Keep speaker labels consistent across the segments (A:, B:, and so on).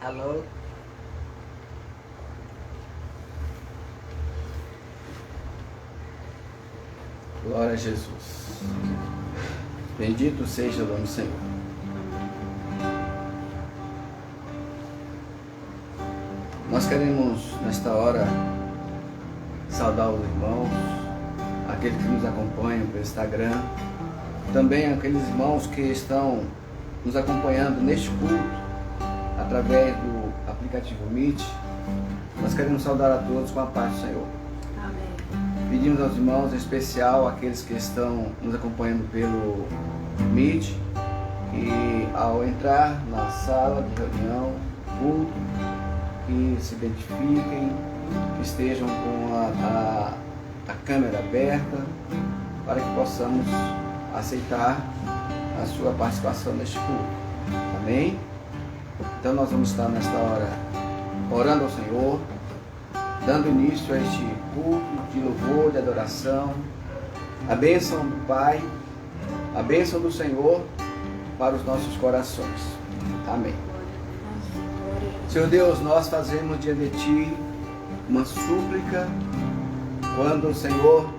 A: Alô?
B: Glória a Jesus. Bendito seja o nome do Senhor. Nós queremos, nesta hora, saudar os irmãos, aqueles que nos acompanham pelo Instagram, também aqueles irmãos que estão nos acompanhando neste culto, através do aplicativo Meet. Nós queremos saudar a todos com a paz do Senhor.
C: Amém.
B: Pedimos aos irmãos, em especial aqueles que estão nos acompanhando pelo Meet, que ao entrar na sala de reunião, culto, que se identifiquem, que estejam com a câmera aberta, para que possamos aceitar a sua participação neste culto. Amém? Então nós vamos estar nesta hora orando ao Senhor, dando início a este culto de louvor, de adoração, a bênção do Pai, a bênção do Senhor para os nossos corações. Amém. Senhor Deus, nós fazemos diante de Ti uma súplica, quando o Senhor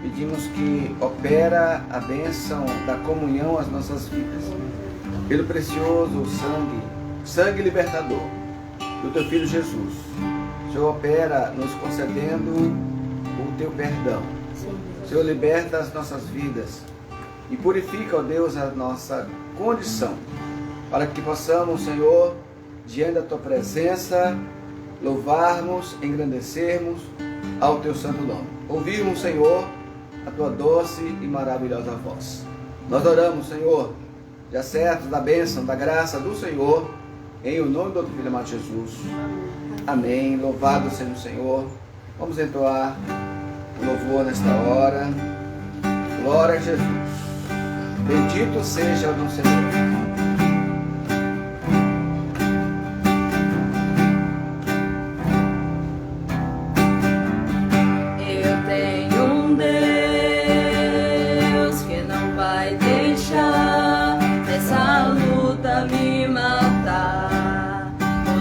B: pedimos que opera a bênção da comunhão às nossas vidas, pelo precioso sangue libertador do Teu Filho Jesus. O Senhor opera nos concedendo o Teu perdão. O Senhor liberta as nossas vidas e purifica, ó Deus, a nossa condição, para que possamos, Senhor, diante da Tua presença, louvarmos, engrandecermos ao Teu santo nome. Ouvirmos, Senhor, a Tua doce e maravilhosa voz. Nós oramos, Senhor, já certos da bênção, da graça do Senhor, em o nome do Teu Filho amado Jesus. Amém. Louvado seja o Senhor. Vamos entoar o louvor nesta hora. Glória a Jesus. Bendito seja o nosso Senhor.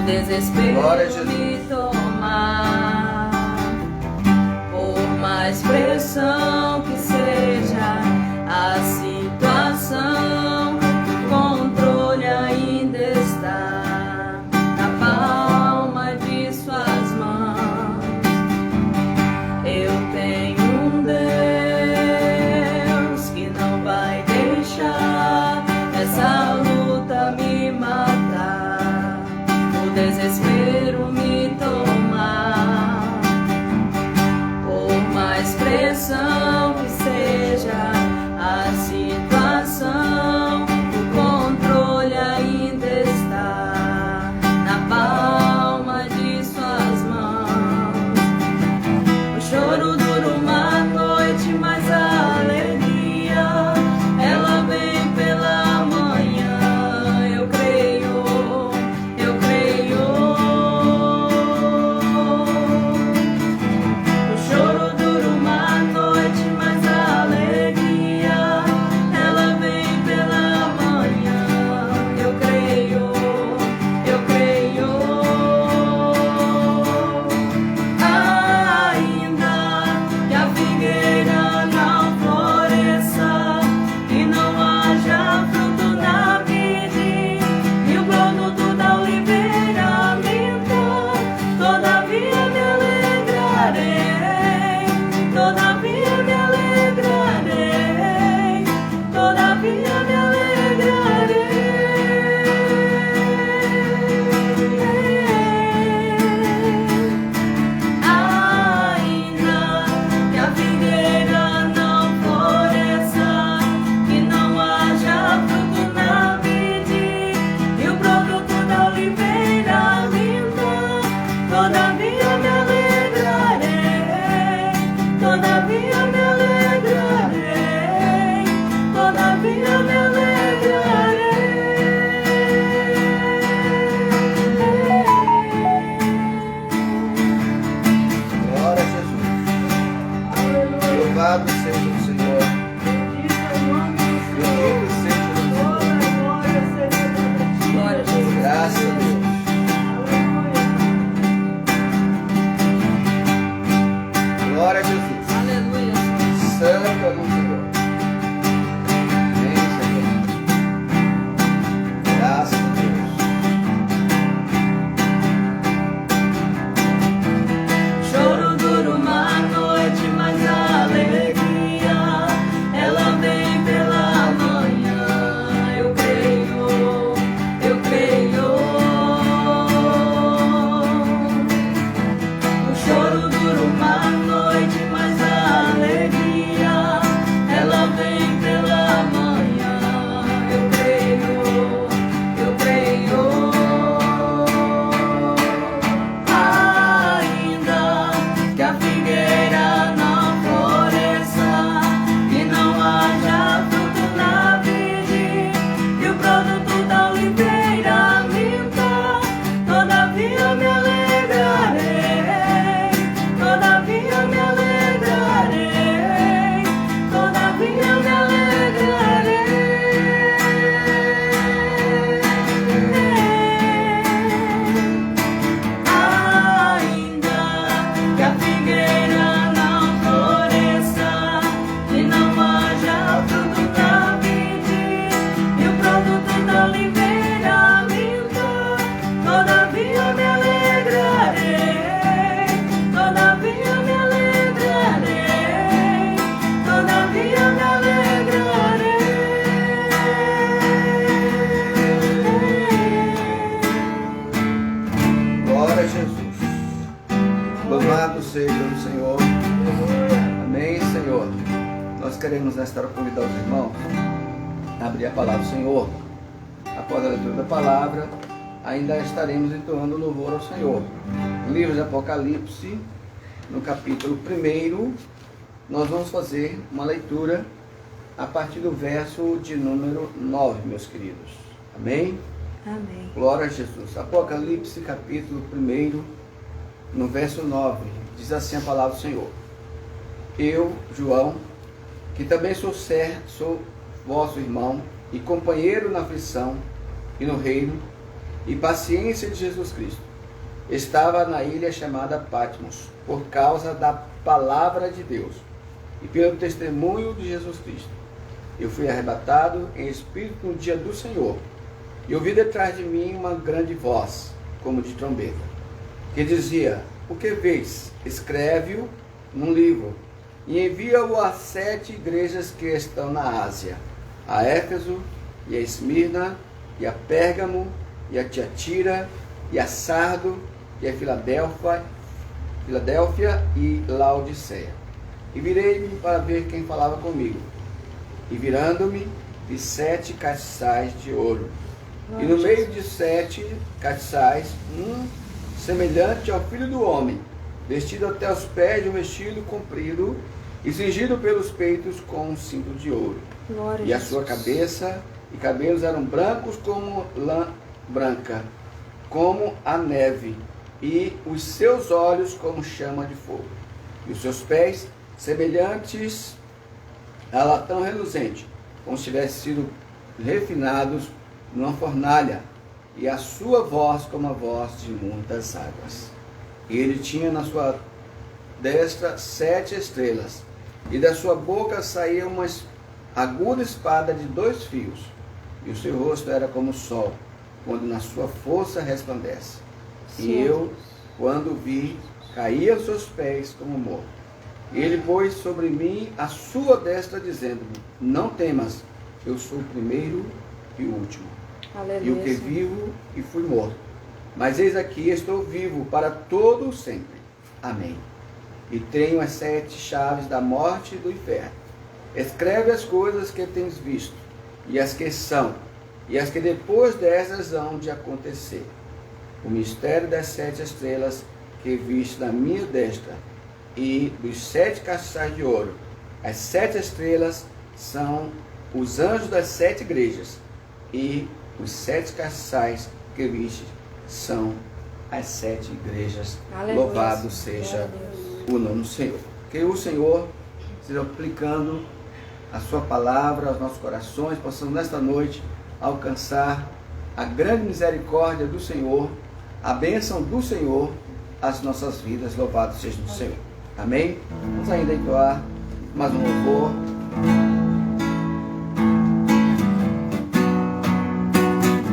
C: Desespero me tomar, por mais pressão que seja a situação, o controle ainda está na palma de suas mãos. Eu tenho um Deus que não vai deixar essa luta me matar, desespero me tomar, por mais pressão que seja a situação, o controle ainda está na palma de suas mãos. O choro dura uma noite, mas a alegria ela vem pela manhã. Eu creio.
B: seja o Senhor. Amém, Senhor. Nós queremos nesta hora convidar os irmãos a abrir a palavra do Senhor. Após a leitura da palavra, ainda estaremos entoando louvor ao Senhor. No livro de Apocalipse, no capítulo 1, nós vamos fazer uma leitura a partir do verso de número 9, meus queridos. Amém?
C: Amém.
B: Glória a Jesus. Apocalipse, capítulo 1, no verso 9, diz assim a palavra do Senhor. Eu, João, que também sou vosso irmão e companheiro na aflição e no reino e paciência de Jesus Cristo, estava na ilha chamada Patmos, por causa da palavra de Deus e pelo testemunho de Jesus Cristo. Eu fui arrebatado em espírito no dia do Senhor, e ouvi detrás de mim uma grande voz, como de trombeta, que dizia: o que vês? Escreve-o num livro, e envia-o a 7 igrejas que estão na Ásia, a Éfeso, e a Esmirna, e a Pérgamo, e a Tiatira, e a Sardo, e a Filadélfia e Laodiceia. E virei-me para ver quem falava comigo. E virando-me, vi 7 castiçais de ouro. E no meio de 7 castiçais, um semelhante ao Filho do Homem, vestido até os pés de um vestido comprido e cingido pelos peitos com um cinto de ouro. E a sua cabeça e cabelos eram brancos como lã branca, como a neve, e os seus olhos como chama de fogo, e os seus pés semelhantes a latão reluzente, como se tivessem sido refinados numa fornalha, e a sua voz como a voz de muitas águas. E ele tinha na sua destra 7 estrelas, e da sua boca saía uma aguda espada de 2 fios, e o seu rosto era como o sol, quando na sua força resplandece. E eu, quando vi, caí aos seus pés como morto. Ele pôs sobre mim a sua destra, dizendo-me: não temas, eu sou o primeiro e o último, e o que vivo e fui morto. Mas eis aqui, estou vivo para todo o sempre. Amém. E tenho as 7 chaves da morte e do inferno. Escreve as coisas que tens visto, e as que são, e as que depois dessas hão de acontecer. O mistério das 7 estrelas que viste na minha destra, e dos 7 castiçais de ouro. As 7 estrelas são os anjos das 7 igrejas, e os 7 castiçais que viste são as 7 igrejas. Aleluia. Louvado seja o nome do Senhor. Que o Senhor esteja aplicando a sua palavra aos nossos corações, possamos nesta noite alcançar a grande misericórdia do Senhor, a bênção do Senhor às nossas vidas. Louvado seja o Senhor. Amém? Vamos ainda entoar mais um louvor.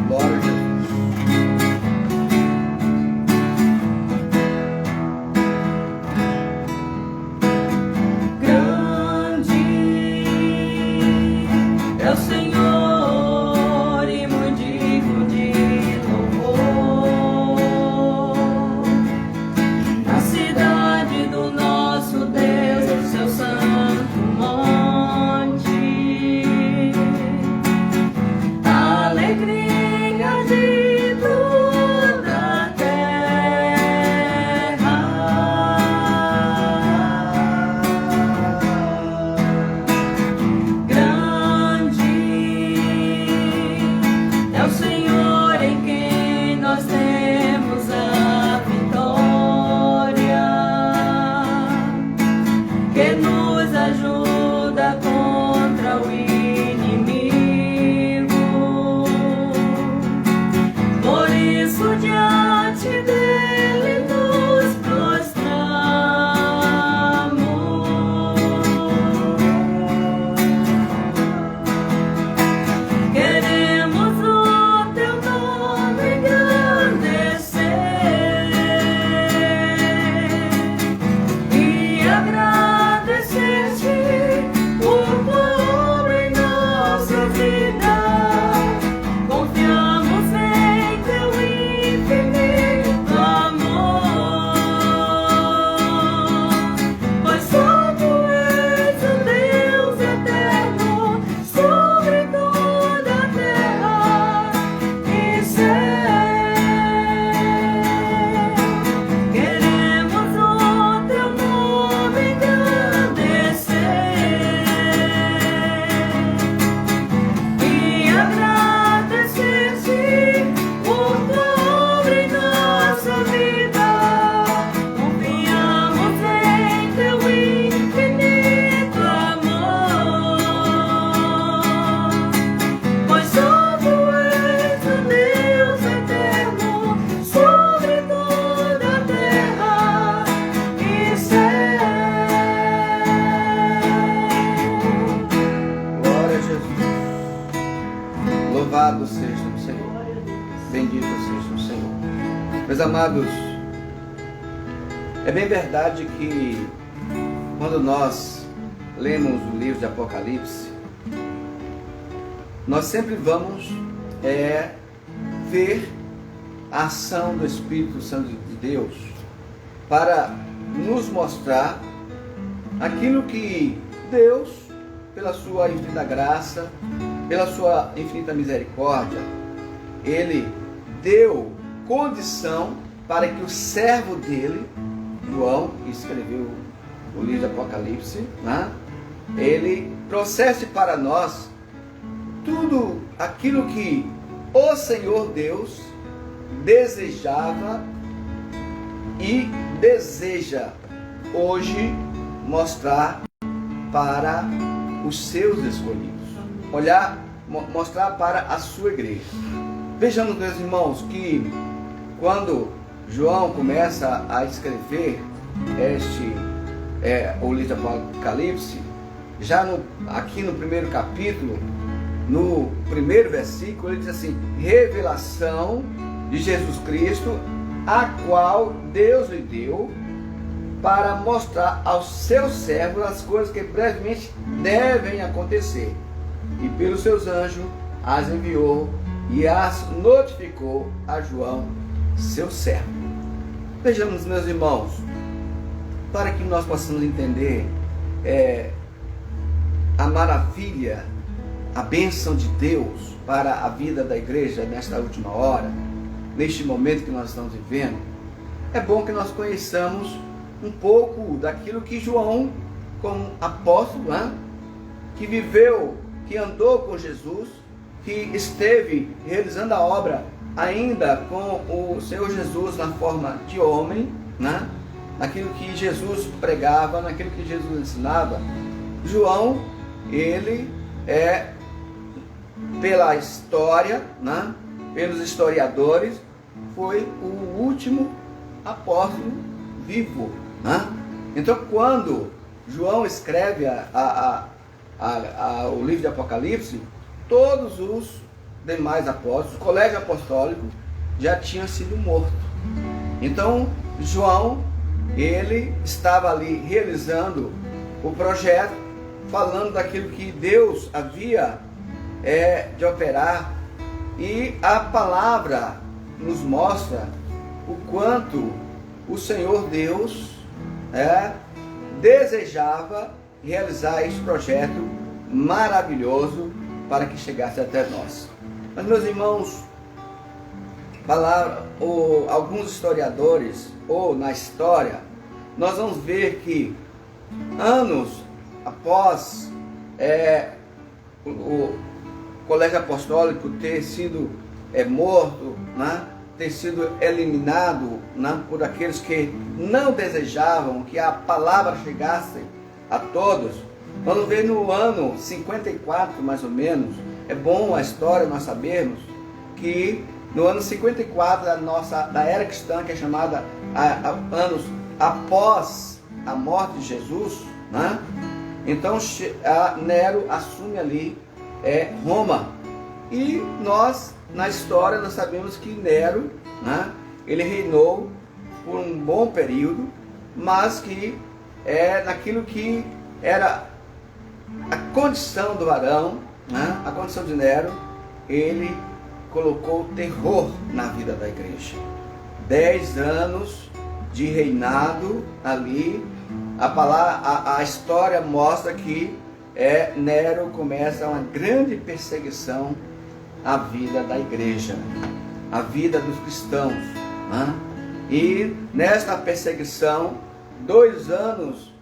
B: Glória a Jesus.
C: Grande é o Senhor e muito digno de louvor. Na cidade do nosso Deus, o seu santo nome.
B: Meus amados, é bem verdade que quando nós lemos o livro de Apocalipse, nós sempre vamos ver a ação do Espírito Santo de Deus para nos mostrar aquilo que Deus, pela sua infinita graça, pela sua infinita misericórdia, Ele deu condição para que o servo dele, João, que escreveu o livro do Apocalipse, né, ele trouxesse para nós tudo aquilo que o Senhor Deus desejava e deseja hoje mostrar para os seus escolhidos, mostrar para a sua igreja. Vejamos, meus irmãos, que quando João começa a escrever o livro do Apocalipse, já aqui no primeiro capítulo, no primeiro versículo, ele diz assim: revelação de Jesus Cristo, a qual Deus lhe deu para mostrar aos seus servos as coisas que brevemente devem acontecer. E pelos seus anjos as enviou e as notificou a João, seu servo. Vejamos, meus irmãos, para que nós possamos entender a maravilha, a bênção de Deus para a vida da igreja nesta última hora, neste momento que nós estamos vivendo, é bom que nós conheçamos um pouco daquilo que João, como apóstolo, que viveu, que andou com Jesus, que esteve realizando a obra ainda com o Senhor Jesus na forma de homem, naquilo que Jesus pregava, naquilo que Jesus ensinava. João, ele pela história, pelos historiadores, foi o último apóstolo vivo. Então, quando João escreve o livro de Apocalipse, todos os demais apóstolos, o colégio apostólico, já tinham sido mortos. Então, João, ele estava ali realizando o projeto, falando daquilo que Deus havia de operar, e a palavra nos mostra o quanto o Senhor Deus desejava realizar esse projeto maravilhoso para que chegasse até nós. Mas, meus irmãos, alguns historiadores, ou na história, nós vamos ver que anos após o colégio apostólico ter sido morto, ter sido eliminado por aqueles que não desejavam que a palavra chegasse a todos. Vamos ver no ano 54, mais ou menos. É bom a história nós sabermos que no ano 54 da era cristã, que é chamada anos após a morte de Jesus, então Nero assume ali Roma. E nós, na história, nós sabemos que Nero, ele reinou por um bom período, mas que naquilo que era a condição do varão, a condição de Nero, ele colocou terror na vida da igreja. 10 anos de reinado ali. A história mostra que Nero começa uma grande perseguição à vida da igreja, à vida dos cristãos. E nesta perseguição, 2 anos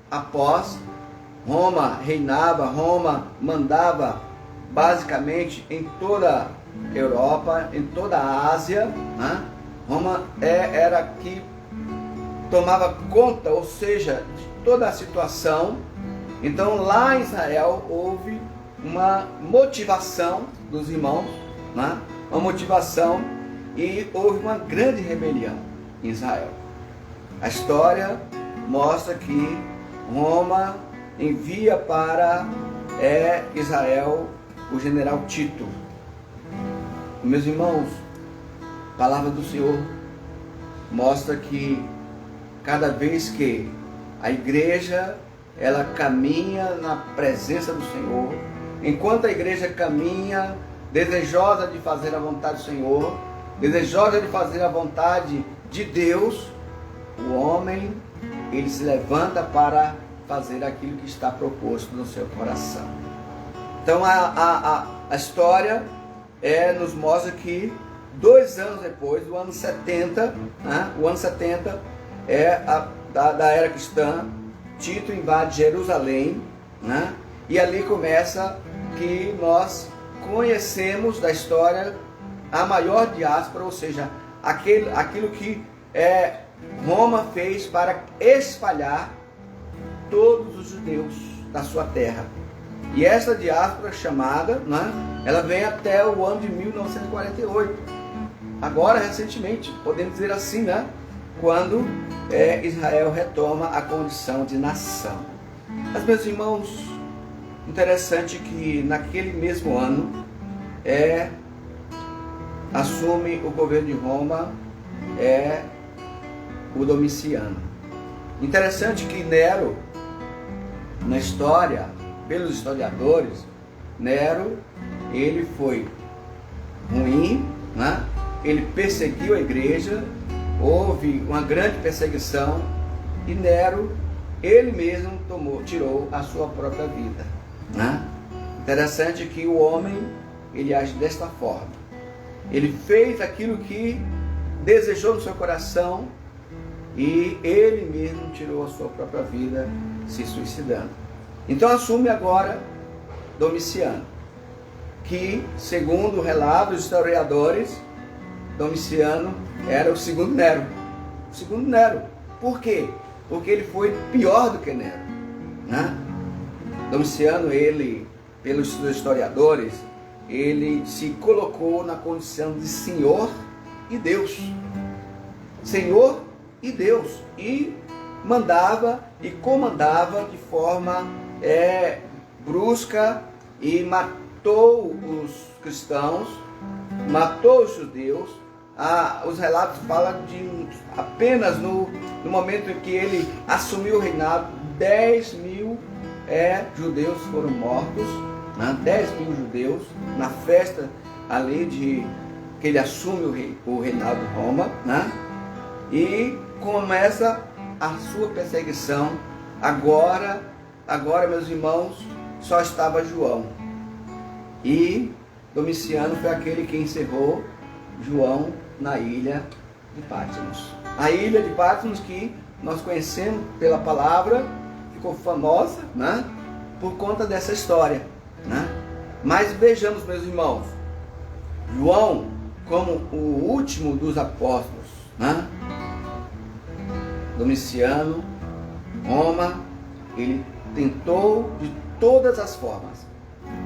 B: após, Roma reinava, Roma mandava basicamente em toda a Europa, em toda a Ásia. Roma era que tomava conta, ou seja, de toda a situação. Então lá em Israel houve uma motivação dos irmãos, uma motivação, e houve uma grande rebelião em Israel. A história mostra que Roma envia para Israel o general Tito. Meus irmãos, a palavra do Senhor mostra que cada vez que a igreja ela caminha na presença do Senhor, enquanto a igreja caminha desejosa de fazer a vontade do Senhor, desejosa de fazer a vontade de Deus, o homem, ele se levanta para fazer aquilo que está proposto no seu coração. Então a história nos mostra que 2 anos depois, o ano 70, o ano 70 da era cristã, Tito invade Jerusalém, e ali começa que nós conhecemos da história a maior diáspora, ou seja, aquilo que Roma fez para espalhar todos os judeus da sua terra. E essa diáspora chamada, ela vem até o ano de 1948. Agora, recentemente, podemos dizer assim, quando Israel retoma a condição de nação. Mas, meus irmãos, interessante que naquele mesmo ano assume o governo de Roma o Domiciano. Interessante que Nero, na história, pelos historiadores, Nero, ele foi ruim, ele perseguiu a igreja, houve uma grande perseguição, e Nero, ele mesmo tirou a sua própria vida. Interessante que o homem, ele age desta forma. Ele fez aquilo que desejou no seu coração, e ele mesmo tirou a sua própria vida, se suicidando. Então assume agora Domiciano, que, segundo o relato dos historiadores, Domiciano era o segundo Nero. O segundo Nero. Por quê? Porque ele foi pior do que Nero. Domiciano, ele, pelos historiadores, ele se colocou na condição de Senhor e Deus. Senhor e Deus. E mandava e comandava de forma brusca, e matou os cristãos, matou os judeus. Os relatos falam de apenas no momento em que ele assumiu o reinado, 10.000 judeus foram mortos, 10.000 judeus, na festa ali que ele assume o reinado de Roma, e começa a sua perseguição. Agora, meus irmãos, só estava João, e Domiciano foi aquele que encerrou João na ilha de Patmos. A ilha de Patmos, que nós conhecemos pela palavra, ficou famosa, por conta dessa história. Mas vejamos, meus irmãos, João, como o último dos apóstolos, Domiciano, Roma, ele tentou de todas as formas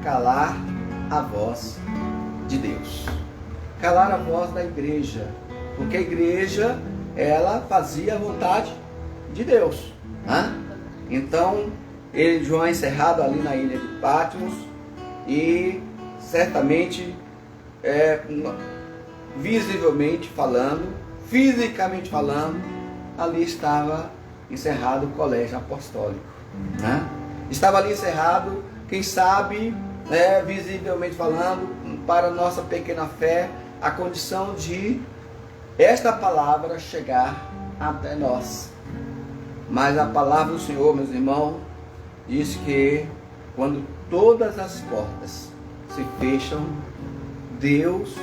B: calar a voz de Deus, calar a voz da igreja, porque a igreja, ela fazia a vontade de Deus. Então, João é encerrado ali na ilha de Patmos, e certamente, visivelmente falando, fisicamente falando, ali estava encerrado o colégio apostólico. Estava ali encerrado, quem sabe, visivelmente falando, para a nossa pequena fé, a condição de esta palavra chegar até nós. Mas a palavra do Senhor, meus irmãos, diz que quando todas as portas se fecham, Deus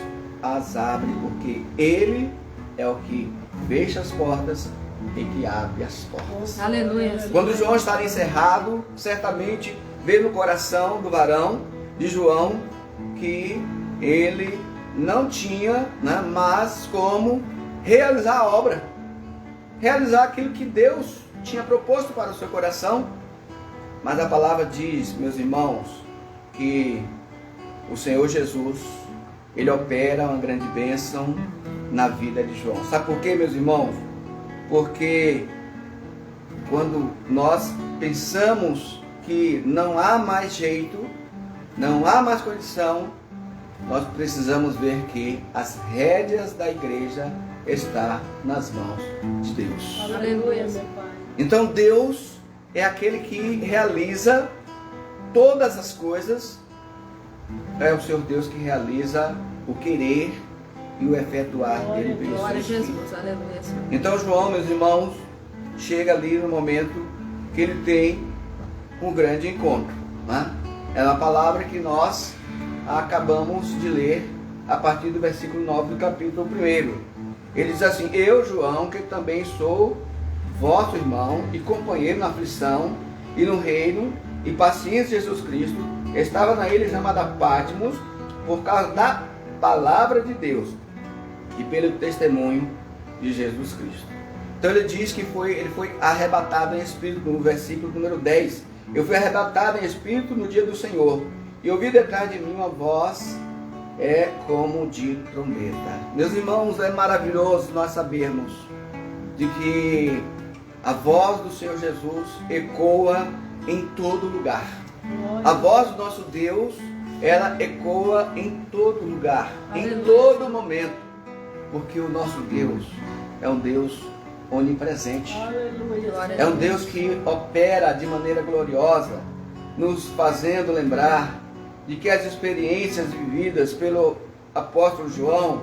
B: as abre, porque Ele é o que fecha as portas e que abre as portas.
C: Aleluia.
B: Quando João estava encerrado, certamente veio no coração do varão de João que ele não tinha, mas como realizar a obra, realizar aquilo que Deus tinha proposto para o seu coração. Mas a palavra diz, meus irmãos, que o Senhor Jesus, Ele opera uma grande bênção na vida de João. Sabe por quê, meus irmãos? Porque quando nós pensamos que não há mais jeito, não há mais condição, nós precisamos ver que as rédeas da igreja está nas mãos de Deus.
C: Aleluia, meu Pai.
B: Então Deus é aquele que realiza todas as coisas. É o Senhor Deus que realiza o querer e o efetuar dele pelo
C: Glória a
B: seu Filho.
C: Jesus, aleluia, Senhor.
B: Então João, meus irmãos, chega ali no momento que ele tem um grande encontro, né? É uma palavra que nós acabamos de ler a partir do versículo 9 do capítulo 1. Ele diz assim: eu, João, que também sou vosso irmão e companheiro na aflição e no reino e paciência de Jesus Cristo, estava na ilha chamada Patmos por causa da palavra de Deus e pelo testemunho de Jesus Cristo. Então ele diz que ele foi arrebatado em espírito, no versículo número 10. Eu fui arrebatado em espírito no dia do Senhor, e ouvi detrás de mim uma voz como de trombeta. Meus irmãos, é maravilhoso nós sabermos de que a voz do Senhor Jesus ecoa em todo lugar. A voz do nosso Deus, ela ecoa em todo lugar, em todo momento, porque o nosso Deus é um Deus onipresente. É um Deus que opera de maneira gloriosa, nos fazendo lembrar de que as experiências vividas pelo apóstolo João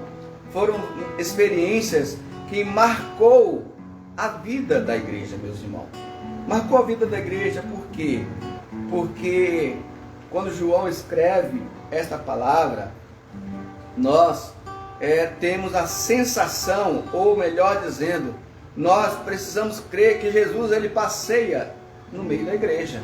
B: foram experiências que marcou a vida da igreja, meus irmãos. Marcou a vida da igreja por quê? Porque quando João escreve esta palavra, nós temos a sensação, ou melhor dizendo, nós precisamos crer que Jesus ele passeia no meio da igreja.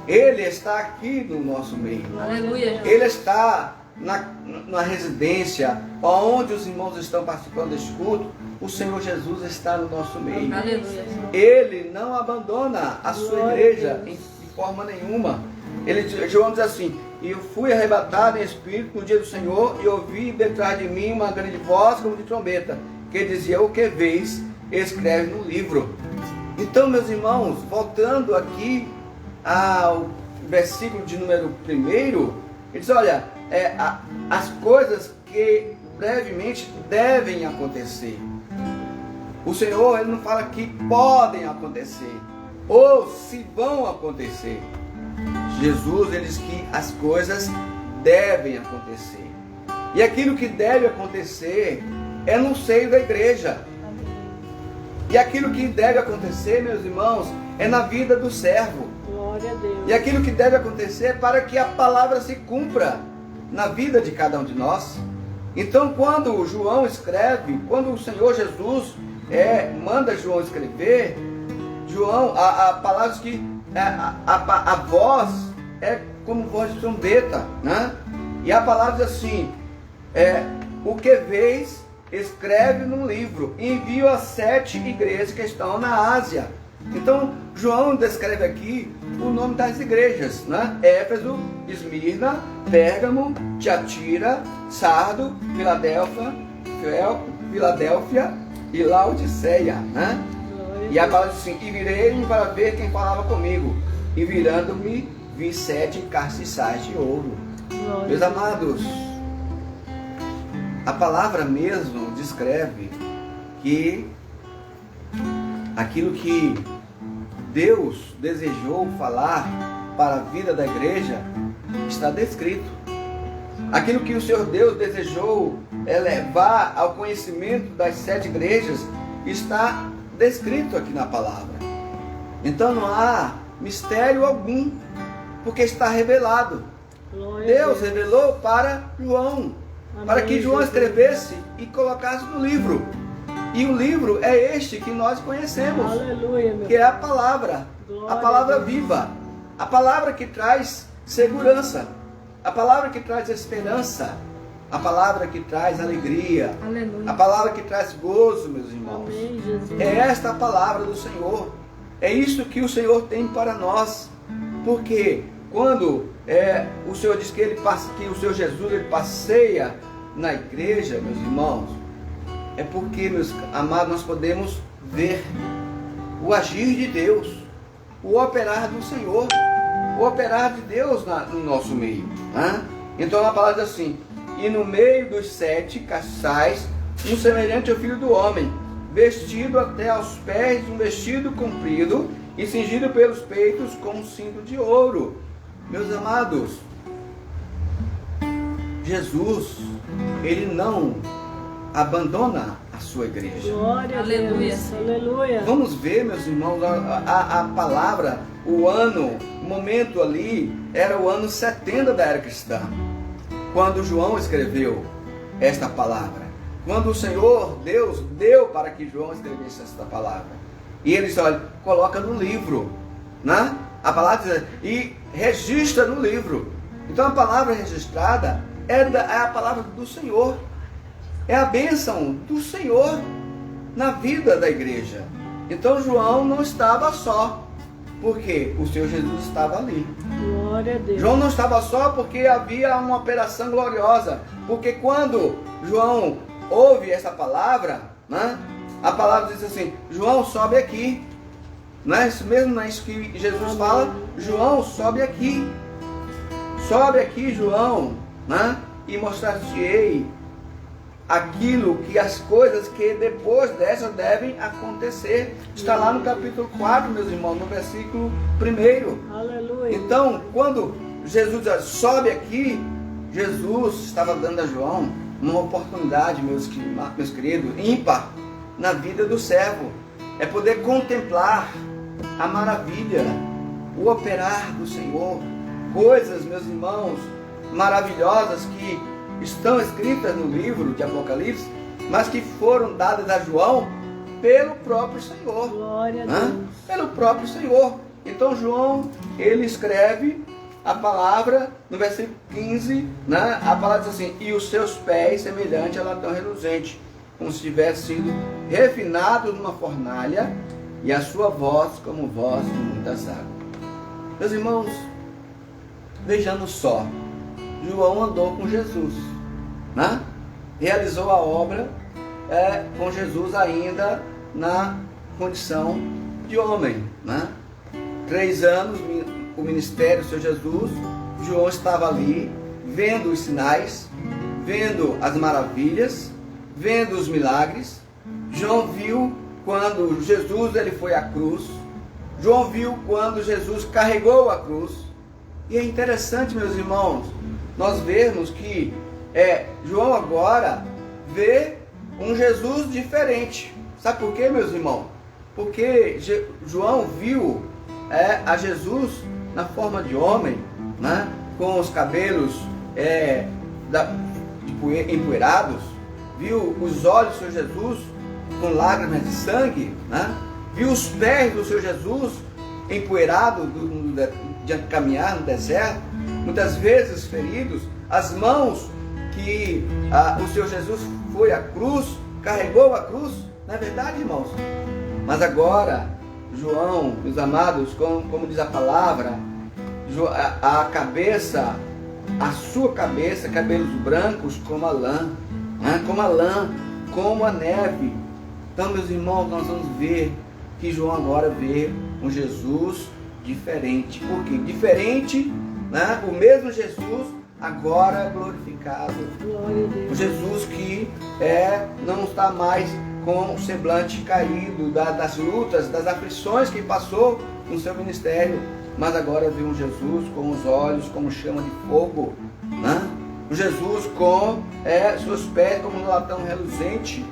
B: Ele está aqui no nosso meio.
C: Aleluia.
B: Ele está na residência, onde os irmãos estão participando deste culto. O Senhor Jesus está no nosso meio.
C: Aleluia.
B: Ele não abandona a sua igreja de forma nenhuma. João diz assim: e eu fui arrebatado em espírito no dia do Senhor, e ouvi detrás de mim uma grande voz como de trombeta, que dizia: o que vês, escreve no livro. Então, meus irmãos, voltando aqui ao versículo de número 1, ele diz: olha, as coisas que brevemente devem acontecer. O Senhor ele não fala que podem acontecer ou se vão acontecer. Jesus ele diz que as coisas devem acontecer. E aquilo que deve acontecer é no seio da igreja. E aquilo que deve acontecer, meus irmãos, é na vida do servo.
A: Glória a Deus.
B: E aquilo que deve acontecer para que a palavra se cumpra na vida de cada um de nós. Então, quando João escreve, quando o Senhor Jesus manda João escrever, João, a palavra diz que a voz é como voz de trombeta, né? E a palavra diz assim: o que vês, escreve num livro, e envia a 7 igrejas que estão na Ásia. Então, João descreve aqui o nome das igrejas, né? Éfeso, Esmirna, Pérgamo, Tiatira, Sardo, Filadélfia e Laodiceia, né? E a palavra diz assim: e virei para ver quem falava comigo, e virando-me, vi 7 castiçais de ouro. Meus amados, a palavra mesmo descreve que aquilo que Deus desejou falar para a vida da igreja está descrito. Aquilo que o Senhor Deus desejou levar ao conhecimento das 7 igrejas está descrito aqui na palavra. Então não há mistério algum, porque está revelado. Deus revelou para João, para que João escrevesse e colocasse no livro. E o livro é este que nós conhecemos, que é a palavra viva, a palavra que traz segurança, a palavra que traz esperança, a palavra que traz alegria,
C: Aleluia.
B: a palavra que traz gozo, meus irmãos.
A: Amém, Jesus.
B: É esta a palavra do Senhor. É isso que o Senhor tem para nós. Porque quando o Senhor diz que o Senhor Jesus ele passeia na igreja, meus irmãos, é porque, meus amados, nós podemos ver o agir de Deus, o operar do Senhor, o operar de Deus no nosso meio. Né? Então a palavra diz assim: e no meio dos 7 castiçais um semelhante ao Filho do Homem, vestido até aos pés de um vestido comprido e cingido pelos peitos com um cinto de ouro. Meus amados, Jesus, ele não abandona a sua igreja.
A: Glória a
C: Aleluia.
A: Deus. Aleluia.
B: Vamos ver, meus irmãos, a palavra, o ano, o momento ali, era o ano 70 da era cristã, quando João escreveu esta palavra. Quando o Senhor, Deus, deu para que João escrevesse esta palavra. E ele diz, olha, coloca no livro, né? A palavra diz, e registra no livro. Então a palavra registrada é a palavra do Senhor. É a bênção do Senhor na vida da igreja. Então João não estava só, porque o Senhor Jesus estava ali.
A: Glória a Deus.
B: João não estava só porque havia uma operação gloriosa. Porque quando João ouve essa palavra, né, a palavra diz assim, João, sobe aqui. Não é isso mesmo? Não é isso que Jesus fala? João, sobe aqui. Sobe aqui, João, né, e mostrar-te-ei aquilo que as coisas que depois dessa devem acontecer. Está lá no capítulo 4, meus irmãos, no versículo 1.
A: Aleluia.
B: Então, quando Jesus diz, sobe aqui, Jesus estava dando a João uma oportunidade, meus queridos, ímpar na vida do servo. É poder contemplar a maravilha, o operar do Senhor. Coisas, meus irmãos, maravilhosas que estão escritas no livro de Apocalipse, mas que foram dadas a João pelo próprio Senhor.
A: Glória a Deus.
B: Pelo próprio Senhor. Então João, ele escreve a palavra no versículo 15, né? A palavra diz assim, e os seus pés semelhante a latão reluzente, como se tivesse sido refinado numa fornalha, e a sua voz como voz de muitas águas. Meus irmãos, vejamos só, João andou com Jesus, né? Realizou a obra com Jesus ainda na condição de homem, né? 3 anos o ministério do Senhor Jesus, João estava ali vendo os sinais, vendo as maravilhas, vendo os milagres. João viu quando Jesus ele foi à cruz. João viu quando Jesus carregou a cruz. E é interessante, meus irmãos, nós vermos que João agora vê um Jesus diferente. Sabe por quê, meus irmãos? Porque João viu a Jesus na forma de homem, né? Com os cabelos empoeirados, viu os olhos do Senhor Jesus com lágrimas de sangue, né? Viu os pés do Senhor Jesus empoeirados de caminhar no deserto, muitas vezes feridos, as mãos que o Senhor Jesus foi à cruz, carregou a cruz, não é verdade, irmãos? Mas agora, João, meus amados, como diz a palavra, a cabeça, a sua cabeça, cabelos brancos como a lã, né? Como a neve. Então, meus irmãos, nós vamos ver que João agora vê um Jesus diferente. Por quê? Diferente, né? O mesmo Jesus agora glorificado.
A: Glória a Deus.
B: O Jesus que não está mais com o semblante caído das lutas, das aflições que passou no seu ministério, mas agora vê um Jesus com os olhos como chama de fogo, né? O Jesus com seus pés como um latão reluzente.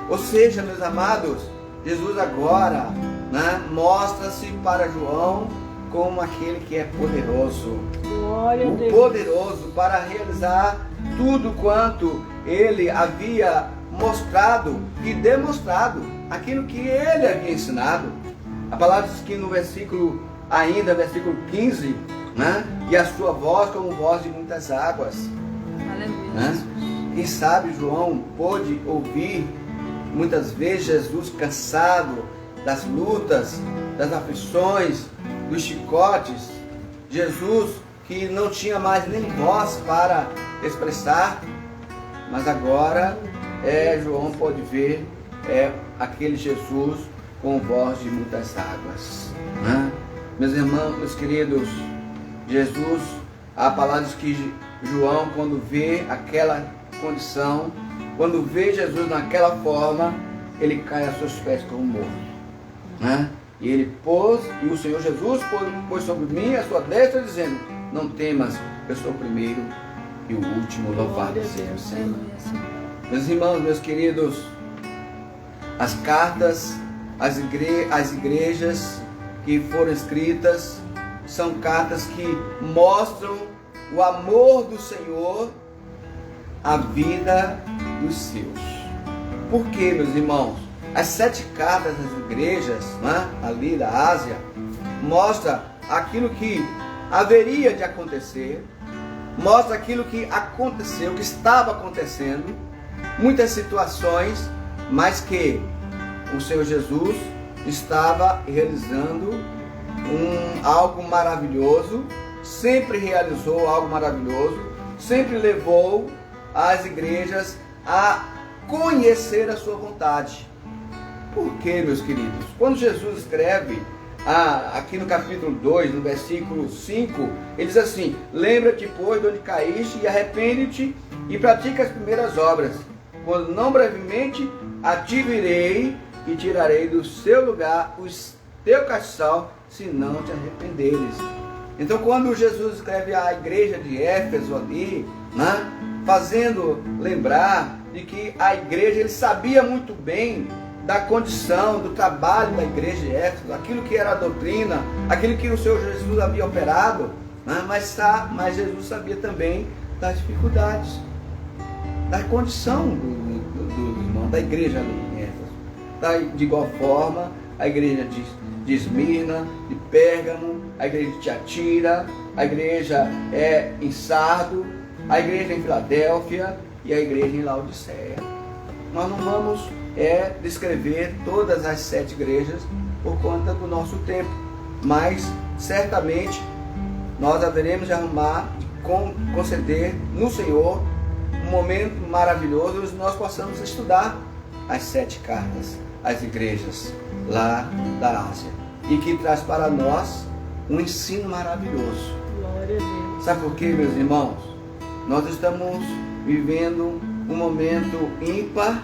B: Ou seja, meus amados, Jesus agora, né, mostra-se para João como aquele que é poderoso.
A: Glória a
B: O
A: Deus.
B: poderoso para realizar tudo quanto ele havia mostrado e demonstrado, aquilo que ele havia ensinado. A palavra diz que no versículo 15, né? E a sua voz como voz de muitas águas.
C: Aleluia.
B: Né? Quem sabe João pôde ouvir muitas vezes Jesus cansado das lutas, das aflições, dos chicotes. Jesus que não tinha mais nem voz para expressar, mas agora João pode ver aquele Jesus com voz de muitas águas, né? Meus irmãos, meus queridos, Jesus, a palavra diz que João, quando vê aquela condição, quando vê Jesus naquela forma, ele cai a seus pés como morto, né? E ele e o Senhor Jesus pôs sobre mim a sua destra, dizendo: não temas, eu sou o primeiro e o último, louvado seja o Senhor. Meus irmãos, meus queridos, as cartas às igrejas que foram escritas são cartas que mostram o amor do Senhor à vida dos seus. Por quê, meus irmãos? As 7 cartas das igrejas, né, ali da Ásia, mostra aquilo que haveria de acontecer, mostra aquilo que aconteceu, que estava acontecendo, muitas situações, mas que o Senhor Jesus estava realizando algo maravilhoso, sempre realizou algo maravilhoso, sempre levou as igrejas a conhecer a sua vontade. Por quê, meus queridos? Quando Jesus escreve aqui no capítulo 2, no versículo 5, ele diz assim: lembra-te, pois, de onde caíste, e arrepende-te e pratica as primeiras obras, quando não brevemente a ti virei e tirarei do seu lugar o teu castiçal, se não te arrependeres. Então, quando Jesus escreve à igreja de Éfeso ali, né, fazendo lembrar de que a igreja, ele sabia muito bem da condição, do trabalho da igreja de Éfeso, aquilo que era a doutrina, aquilo que o Senhor Jesus havia operado, né, mas Jesus sabia também das dificuldades, da condição do irmão, da igreja de Éfeso. De igual forma, a igreja de Esmirna, de Pérgamo, a igreja de Tiatira, a igreja em Sardo, a igreja em Filadélfia e a igreja em Laodiceia. Nós não vamos descrever todas as 7 igrejas por conta do nosso tempo, mas certamente nós haveremos de arrumar, de conceder no Senhor um momento maravilhoso onde nós possamos estudar as 7 cartas às igrejas lá da Ásia, e que traz para nós um ensino maravilhoso.
A: Glória a Deus.
B: Sabe por quê, meus irmãos? Nós estamos vivendo um momento ímpar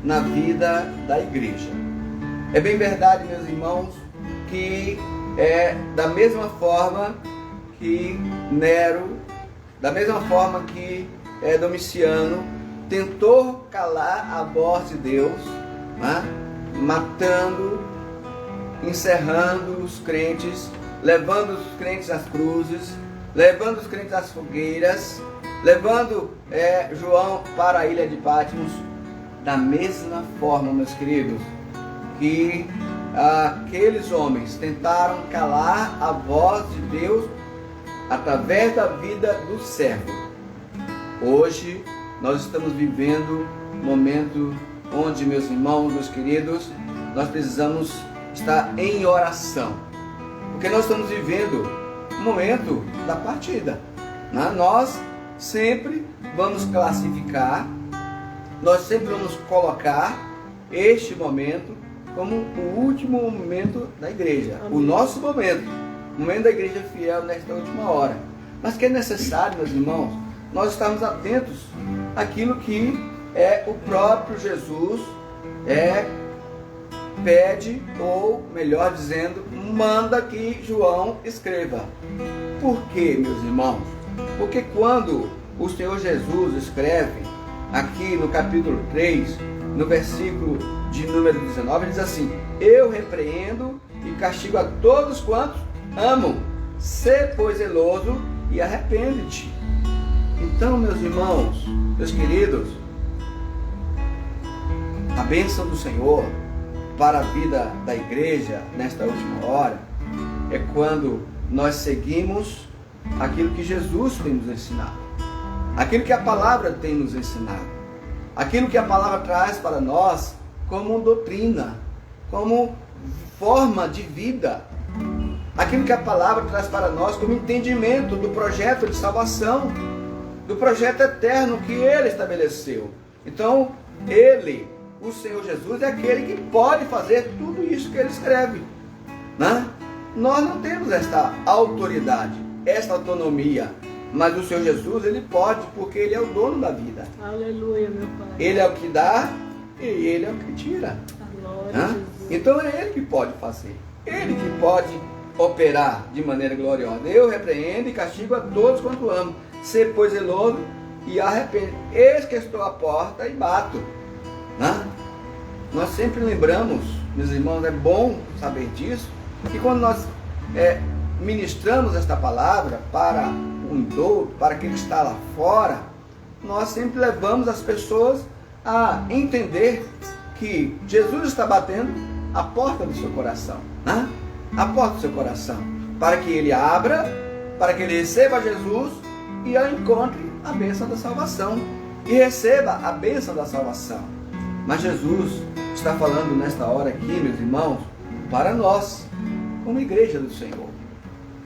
B: na vida da igreja. É bem verdade, meus irmãos, que da mesma forma que Nero, da mesma forma que Domiciano tentou calar a voz de Deus, né, matando, encerrando os crentes, levando os crentes às cruzes, levando os crentes às fogueiras, levando João para a ilha de Patmos. Da mesma forma, meus queridos, que aqueles homens tentaram calar a voz de Deus através da vida do servo. Hoje nós estamos vivendo um momento onde, meus irmãos, meus queridos, nós precisamos estar em oração, porque nós estamos vivendo o momento da partida, né? Nós sempre vamos classificar, nós sempre vamos colocar este momento como o último momento da igreja. Amém. O nosso momento, o momento da igreja fiel nesta última hora. Mas que é necessário, meus irmãos, nós estarmos atentos àquilo que o próprio Jesus pede, ou melhor dizendo, manda que João escreva. Por quê, meus irmãos? Porque quando o Senhor Jesus escreve aqui no capítulo 3, no versículo de número 19, ele diz assim: eu repreendo e castigo a todos quantos amam. Sê, pois, zeloso e arrepende-te. Então, meus irmãos, meus queridos, a bênção do Senhor para a vida da igreja nesta última hora é quando nós seguimos aquilo que Jesus tem nos ensinado, aquilo que a palavra tem nos ensinado, aquilo que a palavra traz para nós como doutrina, como forma de vida, aquilo que a palavra traz para nós como entendimento do projeto de salvação, do projeto eterno que Ele estabeleceu. Então, Ele, o Senhor Jesus, é aquele que pode fazer tudo isso que Ele escreve, né? Nós não temos esta autoridade, esta autonomia, Mas o Senhor Jesus, Ele pode, porque Ele é o dono da vida.
A: Aleluia, meu Pai.
B: Ele é o que dá e Ele é o que tira.
A: Glória
B: Hã?
A: a Jesus.
B: Então é Ele que pode fazer. Ele que pode operar de maneira gloriosa. Eu repreendo e castigo a todos quanto amo. Ser, pois, zeloso e arrepende. Eis que estou à porta e bato. Hã? Nós sempre lembramos, meus irmãos, é bom saber disso, que quando nós ministramos esta palavra para o idoso, para quem está lá fora, nós sempre levamos as pessoas a entender que Jesus está batendo a porta do seu coração, né? A porta do seu coração, para que ele abra, para que ele receba Jesus e encontre a bênção da salvação, e receba a bênção da salvação. Mas Jesus está falando nesta hora aqui, meus irmãos, para nós, como igreja do Senhor.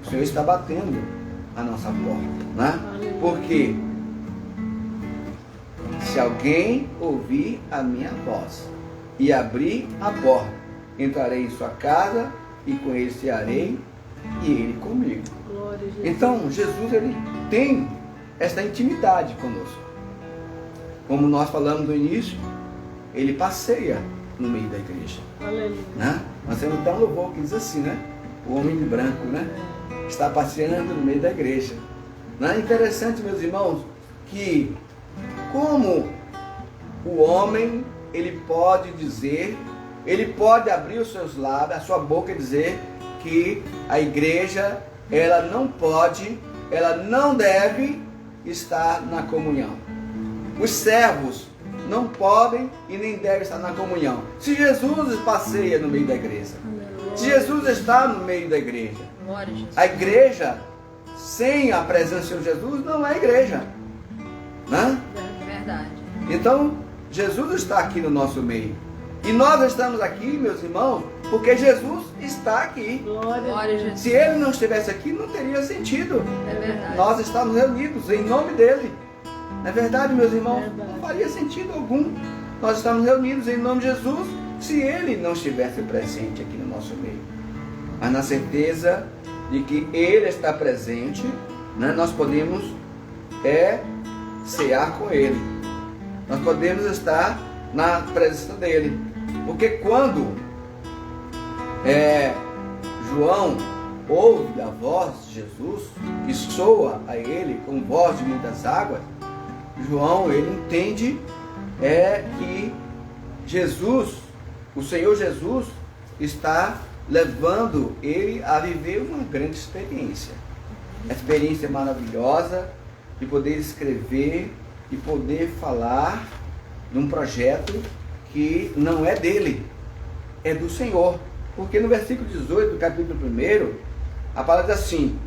B: O Senhor está batendo a nossa porta, né? Porque se alguém ouvir a minha voz e abrir a porta, entrarei em sua casa e com ele cearei e ele comigo.
A: Glória a Jesus.
B: Então, Jesus, ele tem esta intimidade conosco. Como nós falamos no início, ele passeia no meio da igreja.
A: Aleluia.
B: Né? Nós temos até um louvor que diz assim, né? O homem de branco, né? Está passeando no meio da igreja. Não é interessante, meus irmãos, que como o homem, ele pode dizer, ele pode abrir os seus lábios, a sua boca e dizer que a igreja, ela não pode, ela não deve estar na comunhão. Os servos não podem e nem devem estar na comunhão. Se Jesus passeia no meio da igreja, se Jesus está no meio da igreja, a igreja sem a presença de Jesus não é igreja, né?
C: Verdade.
B: Então Jesus está aqui no nosso meio e nós estamos aqui, meus irmãos, porque Jesus está aqui.
A: Glória a Jesus.
B: Se ele não estivesse aqui, não teria sentido.
C: É verdade.
B: Nós estamos reunidos em nome dele. Não é verdade, meus irmãos?
A: Verdade.
B: Não faria sentido algum. Nós estamos reunidos em nome de Jesus se ele não estivesse presente aqui no nosso meio. Mas na certeza de que ele está presente, né, nós podemos cear com ele. Nós podemos estar na presença dele. Porque quando João ouve a voz de Jesus, que soa a ele com voz de muitas águas, João, ele entende que Jesus, o Senhor Jesus, está levando ele a viver uma grande experiência. A experiência maravilhosa de poder escrever e poder falar de um projeto que não é dele, é do Senhor. Porque no versículo 18 do capítulo 1, a palavra diz assim,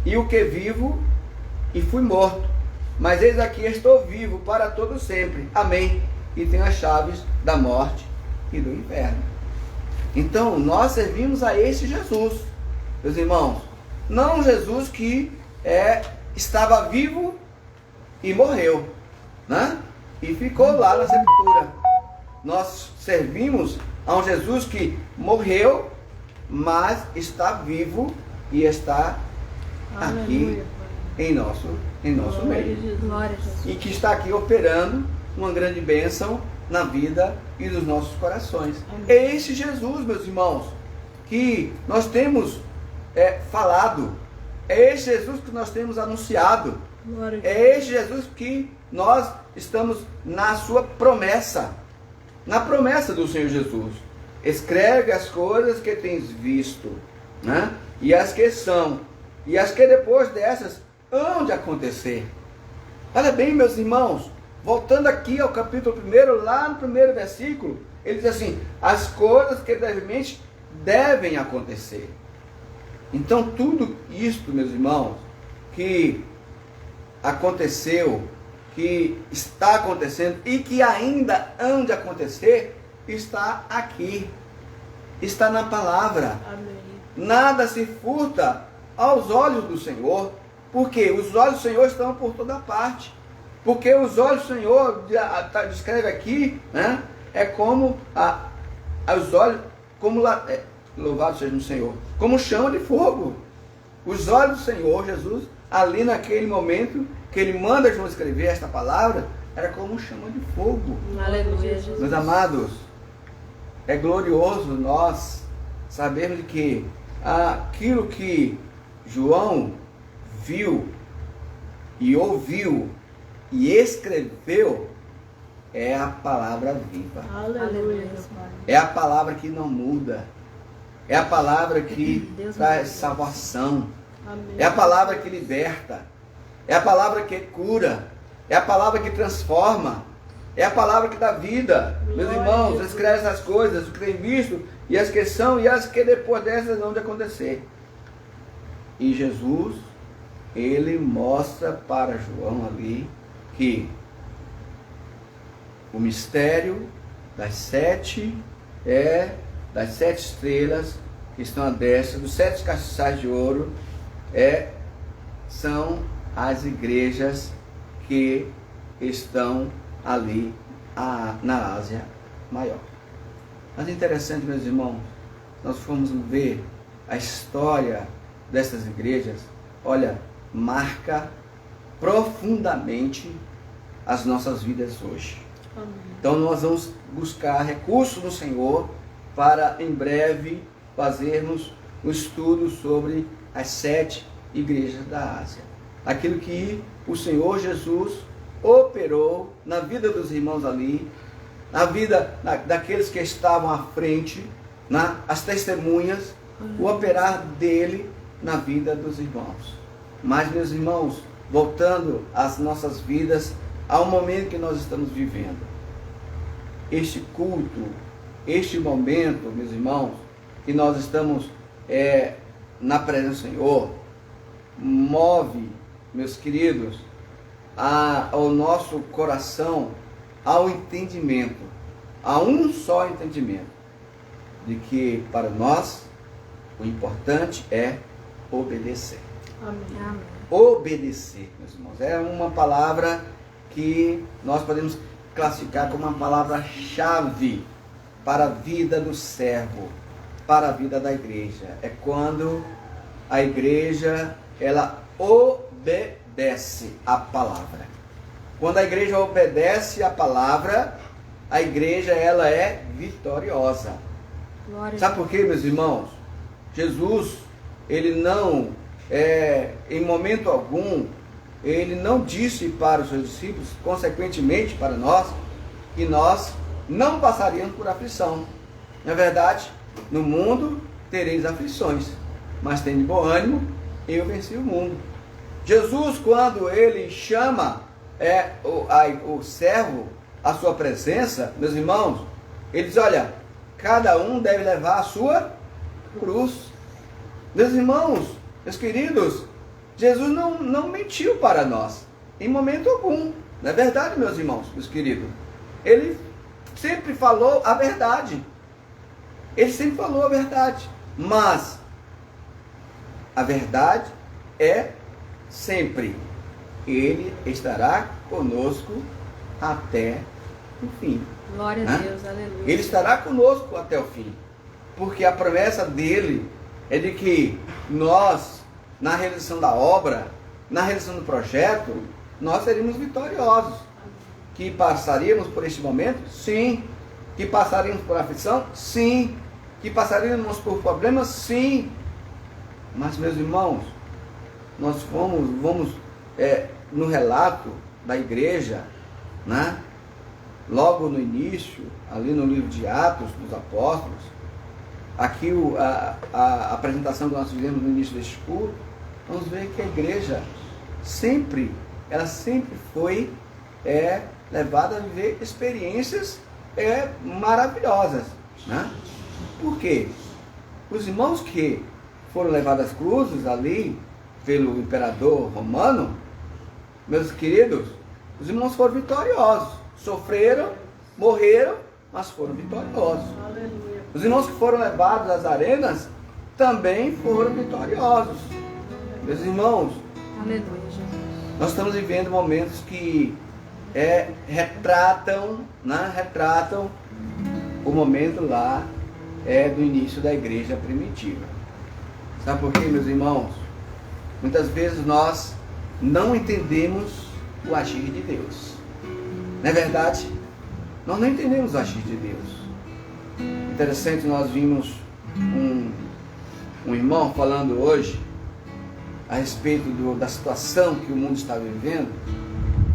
B: e o que vivo e fui morto, mas eis aqui estou vivo para todo sempre, amém, e tenho as chaves da morte e do inferno. Então nós servimos a esse Jesus, meus irmãos, não Jesus que estava vivo e morreu, né? E ficou lá na sepultura. Nós servimos a um Jesus que morreu, mas está vivo e está aqui em nosso meio.
A: Glória a Jesus.
B: E que está aqui operando uma grande bênção na vida e nos nossos corações.
A: Amém.
B: É esse Jesus, meus irmãos, que nós temos falado. É esse Jesus que nós temos anunciado.
A: Glória a Jesus.
B: É esse Jesus que nós estamos na sua promessa. Na promessa do Senhor Jesus. Escreve as coisas que tens visto, né? E as que são, e as que depois dessas hão de acontecer. Olha bem, meus irmãos, voltando aqui ao capítulo 1, lá no primeiro versículo, ele diz assim, as coisas que brevemente devem acontecer. Então tudo isto, meus irmãos, que aconteceu, que está acontecendo e que ainda hão de acontecer, está aqui, está na palavra.
A: Amém.
B: Nada se furta aos olhos do Senhor, porque os olhos do Senhor estão por toda parte. Porque os olhos do Senhor, descreve aqui, né, é como os olhos, como louvado seja o Senhor, como chama de fogo. Os olhos do Senhor, Jesus, ali naquele momento que ele manda João escrever esta palavra, era como um chama de fogo.
A: Aleluia, Jesus.
B: Meus amados, é glorioso nós sabermos que aquilo que João viu e ouviu e escreveu é a palavra viva.
A: Aleluia.
B: É a palavra que não muda. É a palavra que traz salvação.
A: Amém.
B: É a palavra que liberta. É a palavra que cura. É a palavra que transforma. É a palavra que dá vida. Meus irmãos, escreve essas coisas, o que tem visto, e as que são, e as que depois dessas vão de acontecer. E Jesus, ele mostra para João ali que o mistério das sete estrelas que estão à destra, dos 7 castiçais de ouro, são as igrejas que estão ali na Ásia Maior. Mas é interessante, meus irmãos, nós formos ver a história dessas igrejas, olha, marca profundamente as nossas vidas hoje.
A: Amém.
B: Então nós vamos buscar recursos no Senhor para em breve fazermos um estudo sobre as 7 igrejas da Ásia. Aquilo que o Senhor Jesus operou na vida dos irmãos ali, na vida daqueles que estavam à frente, as testemunhas, o operar dele na vida dos irmãos. Mas, meus irmãos, voltando às nossas vidas, ao momento que nós estamos vivendo, este culto, este momento, meus irmãos, que nós estamos na presença do Senhor, move, meus queridos, ao nosso coração, ao entendimento, a um só entendimento, de que para nós o importante é obedecer.
A: Amém.
B: Obedecer, meus irmãos, é uma palavra que nós podemos classificar como uma palavra-chave para a vida do servo, para a vida da igreja. É quando a igreja, ela obedece a palavra. Quando a igreja obedece a palavra, a igreja, ela é vitoriosa.
A: Glória.
B: Sabe por quê, meus irmãos? Jesus, ele não, em momento algum, ele não disse para os seus discípulos, consequentemente para nós, que nós não passaríamos por aflição. Na verdade, no mundo tereis aflições, mas tem de bom ânimo, eu venci o mundo. Jesus, quando ele chama o servo à sua presença, meus irmãos, ele diz, olha, cada um deve levar a sua cruz. Meus irmãos, meus queridos, Jesus não mentiu para nós, em momento algum. Não é verdade, meus irmãos, meus queridos? Ele sempre falou a verdade. Ele sempre falou a verdade. Mas a verdade é sempre: Ele estará conosco até o fim.
A: Glória a Deus, aleluia.
B: Ele estará conosco até o fim. Porque a promessa dele é de que nós, na realização da obra, na realização do projeto, nós seríamos vitoriosos. Que passaríamos por este momento? Sim. Que passaríamos por aflição? Sim. Que passaríamos por problemas? Sim. Mas, meus irmãos, nós vamos no relato da igreja, né? Logo no início, ali no livro de Atos dos Apóstolos, aqui a apresentação que nós fizemos no início deste culto, vamos ver que a igreja ela sempre foi levada a viver experiências maravilhosas, né? Por quê? Os irmãos que foram levados às cruzes ali pelo imperador romano, meus queridos, os irmãos foram vitoriosos, sofreram, morreram, mas foram vitoriosos.
A: Aleluia.
B: Os irmãos que foram levados às arenas também foram vitoriosos. Meus irmãos,
A: Aleluia, Jesus.
B: nós estamos vivendo momentos que retratam o momento lá do início da igreja primitiva. Sabe por quê, meus irmãos? Muitas vezes nós não entendemos o agir de Deus. Não é verdade? Nós não entendemos o agir de Deus. Interessante, nós vimos um irmão falando hoje a respeito da situação que o mundo está vivendo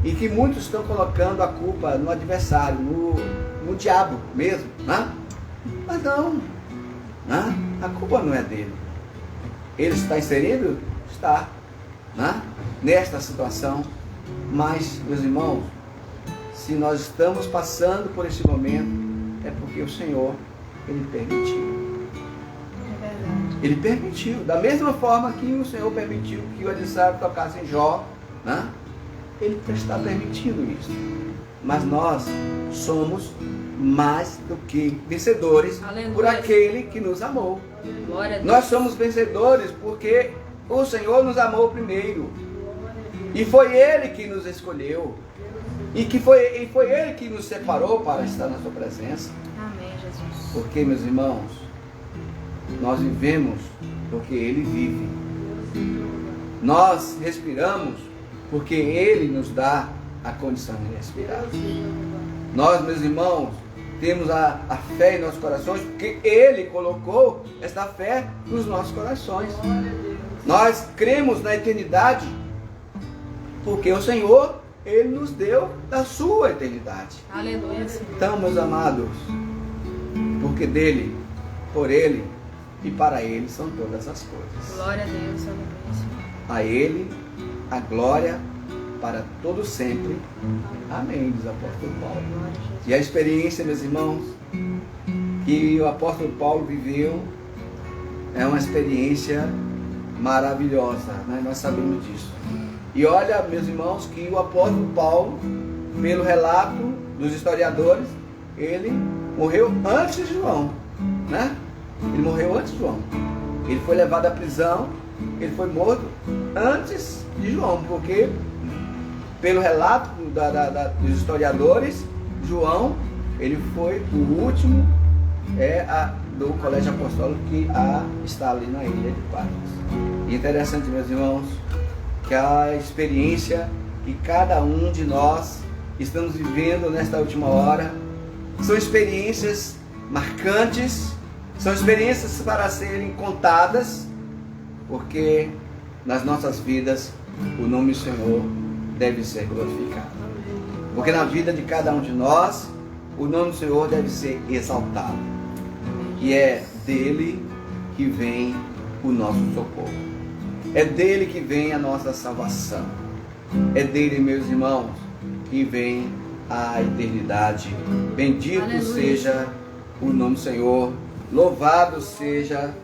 B: e que muitos estão colocando a culpa no adversário, no diabo mesmo, né? Mas não, né? A culpa não é dele. Ele está inserido? Está, né? Nesta situação. Mas, meus irmãos, se nós estamos passando por esse momento, é porque o Senhor, Ele permitiu.
A: É verdade.
B: Ele permitiu, da mesma forma que o Senhor permitiu que o adversário tocasse em Jó, né? Ele está permitindo isso. Mas nós somos mais do que vencedores.
A: Aleluia.
B: Por aquele que nos amou.
A: Glória a Deus.
B: Nós somos vencedores porque o Senhor nos amou primeiro. E foi Ele que nos escolheu. E foi Ele que nos separou para estar na sua presença.
A: Amém, Jesus.
B: Porque, meus irmãos, nós vivemos porque Ele vive. Nós respiramos porque Ele nos dá a condição de respirar. Nós, meus irmãos, temos a fé em nossos corações porque Ele colocou esta fé nos nossos corações. Nós cremos na eternidade porque o Senhor, Ele nos deu da sua eternidade.
A: Aleluia, Senhor.
B: Então, meus amados, porque dele, por Ele e para Ele são todas as coisas.
A: Glória a Deus, aleluia, Senhor.
B: A Ele a glória para todo sempre. Amém, diz o apóstolo Paulo.
A: Glória a Jesus.
B: E a experiência, meus irmãos, que o apóstolo Paulo viveu é uma experiência maravilhosa, né? Nós sabemos disso. E olha, meus irmãos, que o apóstolo Paulo, pelo relato dos historiadores, ele morreu antes de João, né? Ele morreu antes de João. Ele foi levado à prisão, ele foi morto antes de João, porque pelo relato dos historiadores, João, ele foi o último do colégio apostólico que está ali na ilha de Patmos. E interessante, meus irmãos, que a experiência que cada um de nós estamos vivendo nesta última hora são experiências marcantes, são experiências para serem contadas, porque nas nossas vidas o nome do Senhor deve ser glorificado. Porque na vida de cada um de nós o nome do Senhor deve ser exaltado. E é dele que vem o nosso socorro. É dele que vem a nossa salvação. É dele, meus irmãos, que vem a eternidade. Bendito
A: Aleluia.
B: seja o nome do Senhor. Louvado seja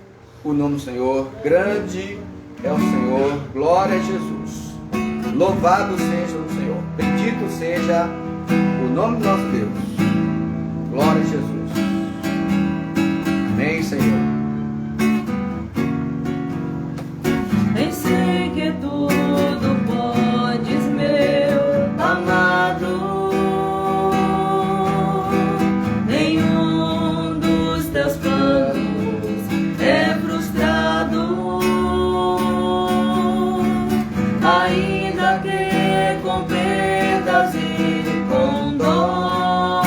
B: o nome do Senhor. Grande é o Senhor. Glória a Jesus. Louvado seja o Senhor. Bendito seja o nome do nosso Deus. Glória a Jesus. Amém, Senhor.
C: Nem sei que tudo podes, meu amado. Nenhum dos teus planos é frustrado. Ainda que com perdas e com dor,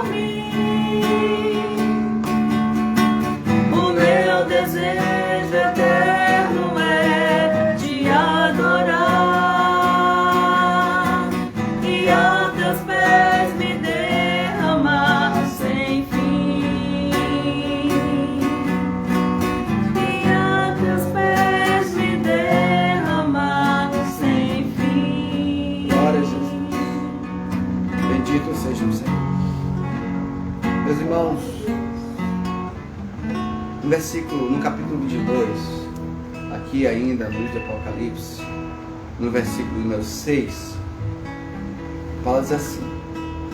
C: por mim. O meu desejo eterno é te adorar e a teus pés me derramar sem fim. E a teus pés me derramar sem fim.
B: Glória a Jesus. Bendito seja o Senhor. Meus irmãos, no capítulo 22, aqui ainda no livro de Apocalipse, no versículo número 6, fala assim: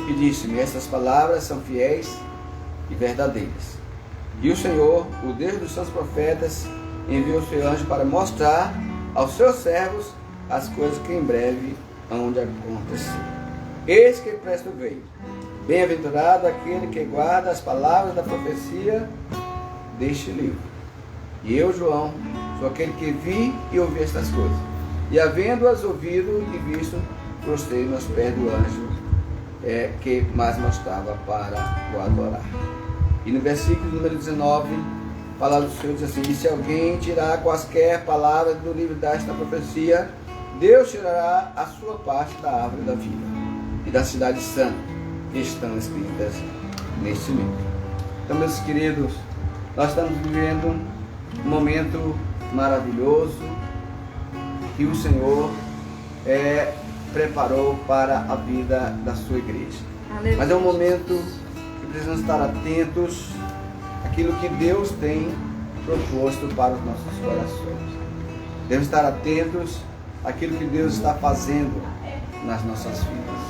B: e disse-me, essas palavras são fiéis e verdadeiras. E o Senhor, o Deus dos seus profetas, enviou o seu anjo para mostrar aos seus servos as coisas que em breve hão de acontecer. Eis que presto veio. Bem-aventurado aquele que guarda as palavras da profecia deste livro. E eu, João, sou aquele que vi e ouvi estas coisas. E havendo-as ouvido e visto, prostrei nos pés do anjo que mais mostrava para o adorar. E no versículo número 19, a palavra do Senhor diz assim: e se alguém tirar quaisquer palavras do livro desta profecia, Deus tirará a sua parte da árvore da vida e da cidade santa, que estão escritas neste livro. Então, meus queridos, nós estamos vivendo um momento maravilhoso que o Senhor preparou para a vida da sua igreja.
A: Aleluia.
B: Mas é um momento que precisamos estar atentos àquilo que Deus tem proposto para os nossos corações. Devemos estar atentos àquilo que Deus está fazendo nas nossas vidas.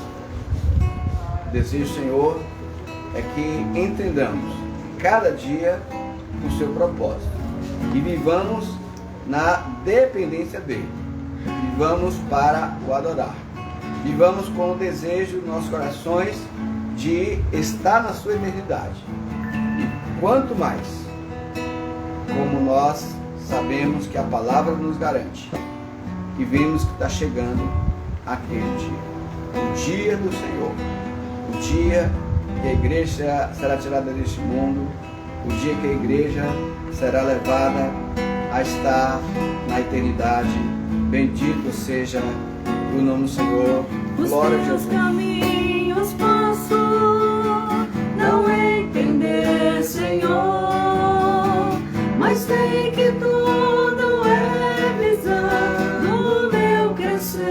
B: O desejo do Senhor é que entendamos cada dia o seu propósito e vivamos na dependência dele, vivamos para o adorar, vivamos com o desejo nos nossos corações de estar na sua eternidade. E quanto mais, como nós sabemos que a palavra nos garante, e vemos que está chegando aquele dia, o dia do Senhor, o dia que a igreja será tirada deste mundo, o dia que a igreja será levada a estar na eternidade. Bendito seja o nome do Senhor. Glória a Jesus.
C: Os teus caminhos posso não entender, Senhor, mas sei que tudo é visão do meu crescer.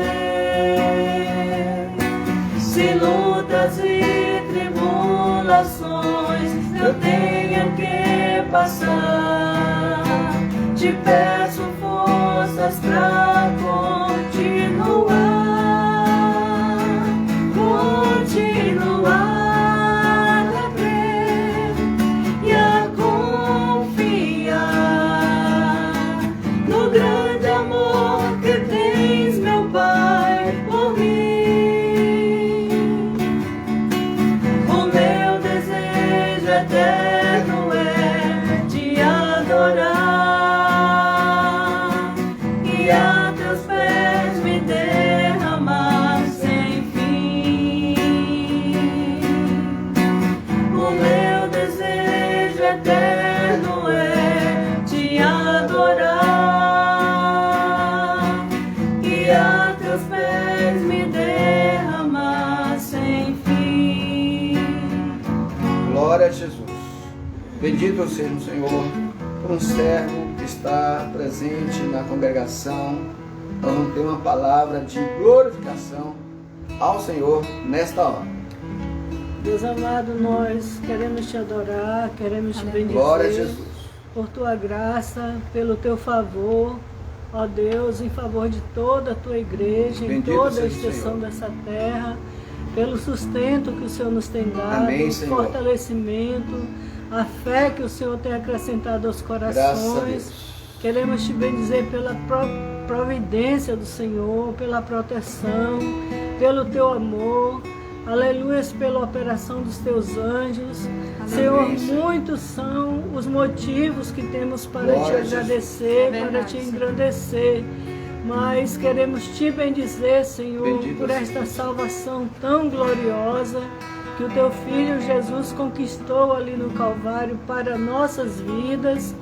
C: Se lutas e tribulações eu tenho que passar, te peço forças pra continuar a crer e a confiar no grande amor que tens, meu Pai, por mim. O meu desejo eterno é te adorar e a teus pés me derramar sem fim. O meu desejo eterno é te adorar e a teus pés me derramar sem fim.
B: Glória a Jesus. Bendito seja o Senhor por um servo que está presente na congregação. Nós vamos ter uma palavra de glorificação ao Senhor nesta hora.
D: Deus amado, nós queremos te adorar, queremos te bendizer.
B: Glória a Jesus.
D: Por tua graça, pelo teu favor, ó Deus, em favor de toda a tua igreja,
B: Bendito
D: em toda a
B: seja o
D: extensão
B: Senhor.
D: dessa terra, pelo sustento que o Senhor nos tem dado,
B: Amém,
D: o
B: Senhor.
D: fortalecimento, a fé que o Senhor tem acrescentado aos
B: Graças a
D: corações.
B: Deus.
D: Queremos te bendizer pela providência do Senhor, pela proteção, pelo teu amor. Aleluia, pela operação dos teus anjos. Senhor, muitos são os motivos que temos para
B: Glória
D: te
B: a Jesus.
D: agradecer,
A: É
D: para
A: verdade,
D: te
A: Senhor.
D: engrandecer. Mas queremos te bendizer, Senhor,
B: Bendito
D: por esta
B: seja.
D: salvação tão gloriosa. que o teu Filho Jesus conquistou ali no Calvário para nossas vidas.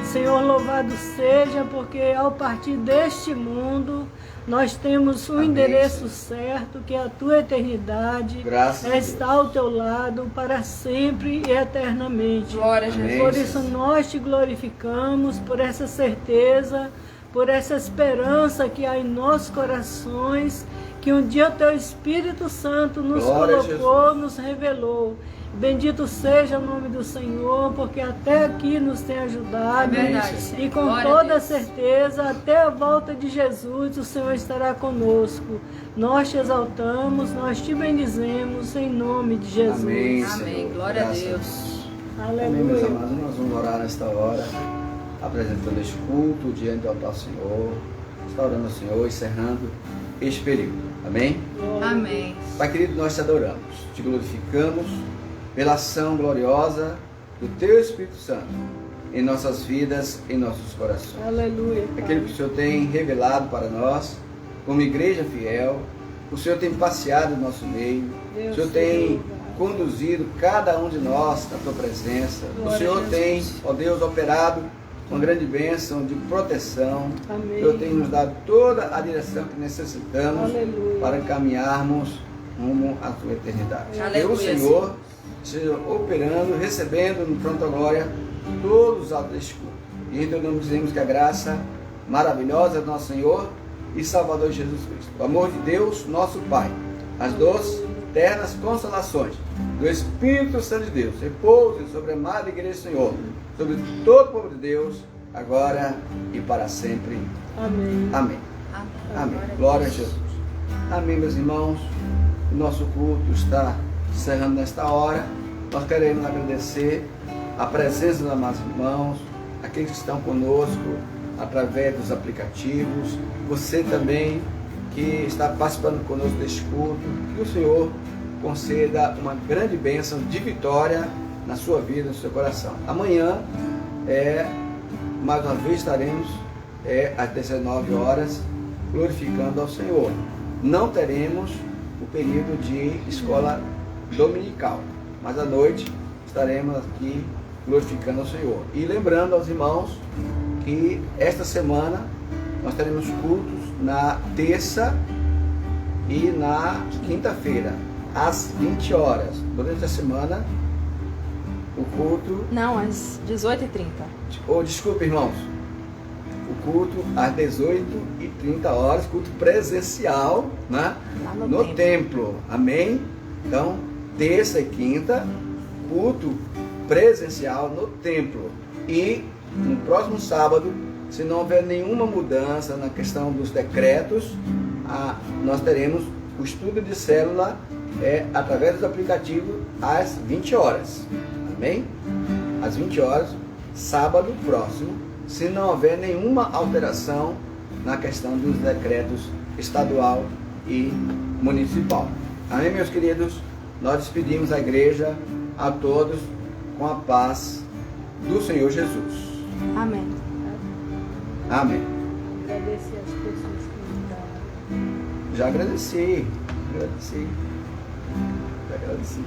D: Senhor, louvado seja, porque ao partir deste mundo, nós temos um endereço certo, que é a tua eternidade.
B: Graças a
D: está ao teu lado para sempre e eternamente.
A: Glória a
B: Amém.
A: Jesus.
D: Por isso nós te glorificamos, por essa certeza, por essa esperança que há em nossos corações, que um dia o teu Espírito Santo nos
B: Glória a
D: colocou, nos revelou. Bendito seja o nome do Senhor, porque até aqui nos tem ajudado.
A: É verdade,
D: E
A: Senhor.
D: com
A: Glória a
D: toda
A: Deus.
D: certeza, até a volta de Jesus, o Senhor estará conosco. Nós te exaltamos, nós te bendizemos, em nome de Jesus.
B: Amém,
A: Amém.
B: Senhor.
A: Glória a
B: Graças
A: Deus.
B: Amém, meus
D: Aleluia.
B: amados. Nós vamos orar nesta hora, apresentando este culto diante do altar do Senhor, restaurando o Senhor, encerrando este período. Amém?
A: Amém.
B: Pai querido, nós te adoramos, te glorificamos pela ação gloriosa do Teu Espírito Santo em nossas vidas, em nossos corações.
D: Aleluia.
B: Aquilo que o Senhor tem revelado para nós, como igreja fiel, o Senhor tem passeado no nosso meio, o Senhor tem conduzido cada um de nós na Tua presença, o Senhor tem, ó Deus, operado uma grande bênção de proteção,
D: Amém.
B: o Senhor tem nos dado toda a direção que necessitamos
D: Aleluia.
B: para caminharmos rumo à Tua eternidade.
A: Aleluia,
B: Que o Senhor esteja operando, recebendo no pronto glória todos os atos deste culto. E então nós dizemos que a graça maravilhosa do nosso Senhor e Salvador Jesus Cristo, o amor de Deus, nosso Pai, as doces, eternas consolações do Espírito Santo de Deus, repouse sobre a amada igreja do Senhor, sobre todo o povo de Deus, agora e para sempre.
D: Amém.
B: Amém.
A: Amém.
B: Amém. Glória a Jesus. Amém, meus irmãos. O nosso culto está encerrando nesta hora. Nós queremos agradecer a presença dos amados irmãos, aqueles que estão conosco através dos aplicativos, você também que está participando conosco deste culto, que o Senhor conceda uma grande bênção de vitória na sua vida, no seu coração. Amanhã, mais uma vez estaremos às 19 horas glorificando ao Senhor. Não teremos o período de escola dominical, mas à noite estaremos aqui glorificando ao Senhor. E lembrando aos irmãos que esta semana nós teremos cultos na terça e na quinta-feira, às 20 horas. Durante a semana, o culto...
C: Não, às 18h30.
B: Desculpa, irmãos. O culto às 18h30 horas, culto presencial, né?
C: Lá
B: no templo. Amém? Então, terça e quinta, culto presencial no templo. E no próximo sábado, se não houver nenhuma mudança na questão dos decretos, nós teremos o estudo de célula através do aplicativo às 20 horas. Amém? Às 20 horas, sábado próximo, se não houver nenhuma alteração na questão dos decretos estadual e municipal. Amém, meus queridos? Nós despedimos a igreja a todos com a paz do Senhor Jesus.
C: Amém.
B: Amém.
D: Agradecer as pessoas que me deram.
B: Já agradeci. Já agradeci.